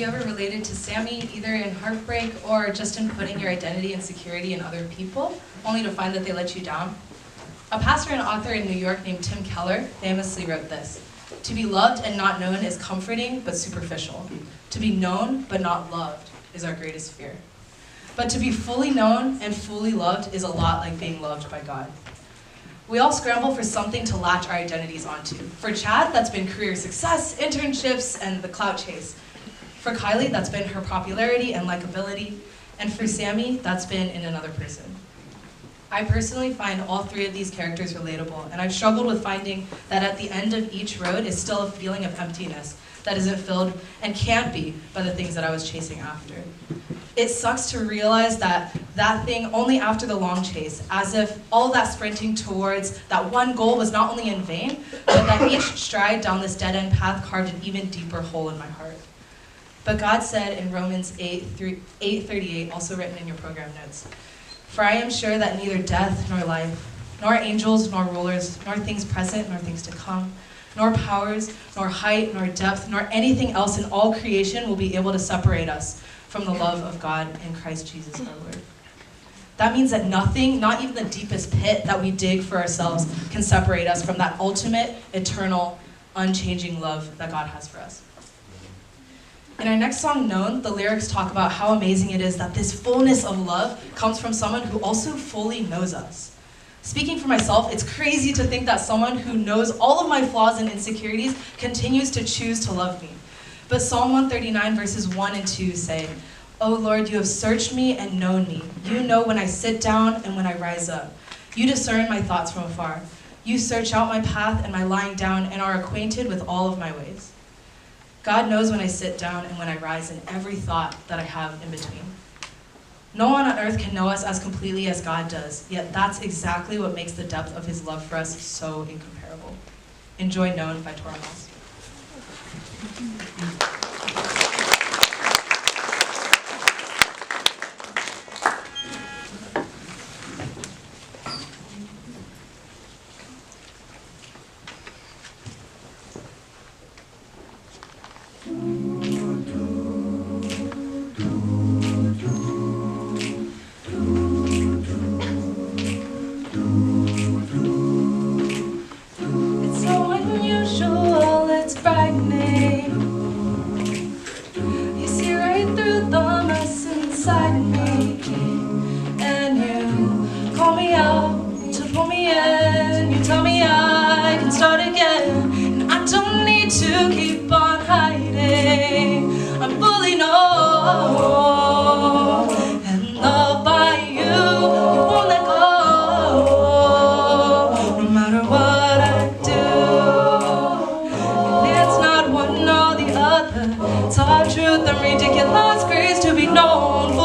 you ever related to Sammy, either in heartbreak or just in putting your identity and security in other people, only to find that they let you down? A pastor and author in New York named Tim Keller famously wrote this: "To be loved and not known is comforting but superficial. To be known but not loved is our greatest fear." But to be fully known and fully loved is a lot like being loved by God. We all scramble for something to latch our identities onto. For Chad, that's been career success, internships, and the clout chase. For Kylie, that's been her popularity and likability. And for Sammy, that's been in another person. I personally find all three of these characters relatable, and I've struggled with finding that at the end of each road is still a feeling of emptiness that isn't filled and can't be by the things that I was chasing after. It sucks to realize that thing only after the long chase, as if all that sprinting towards that one goal was not only in vain, but that each stride down this dead-end path carved an even deeper hole in my heart. But God said in Romans 8:38, also written in your program notes, "For I am sure that neither death nor life, nor angels nor rulers, nor things present nor things to come, nor powers, nor height, nor depth, nor anything else in all creation will be able to separate us from the love of God in Christ Jesus our Lord." That means that nothing, not even the deepest pit that we dig for ourselves, can separate us from that ultimate, eternal, unchanging love that God has for us. In our next song, Known, the lyrics talk about how amazing it is that this fullness of love comes from someone who also fully knows us. Speaking for myself, it's crazy to think that someone who knows all of my flaws and insecurities continues to choose to love me. But Psalm 139 verses 1 and 2 say, "O Lord, you have searched me and known me. You know when I sit down and when I rise up. You discern my thoughts from afar. You search out my path and my lying down and are acquainted with all of my ways." God knows when I sit down and when I rise, and every thought that I have in between. No one on earth can know us as completely as God does, yet that's exactly what makes the depth of his love for us so incomparable. Enjoy Known by Tauren. To keep on hiding, I'm fully known and loved by you. You won't let go, no matter what I do. And it's not one or the other. It's our truth and ridiculous grace to be known.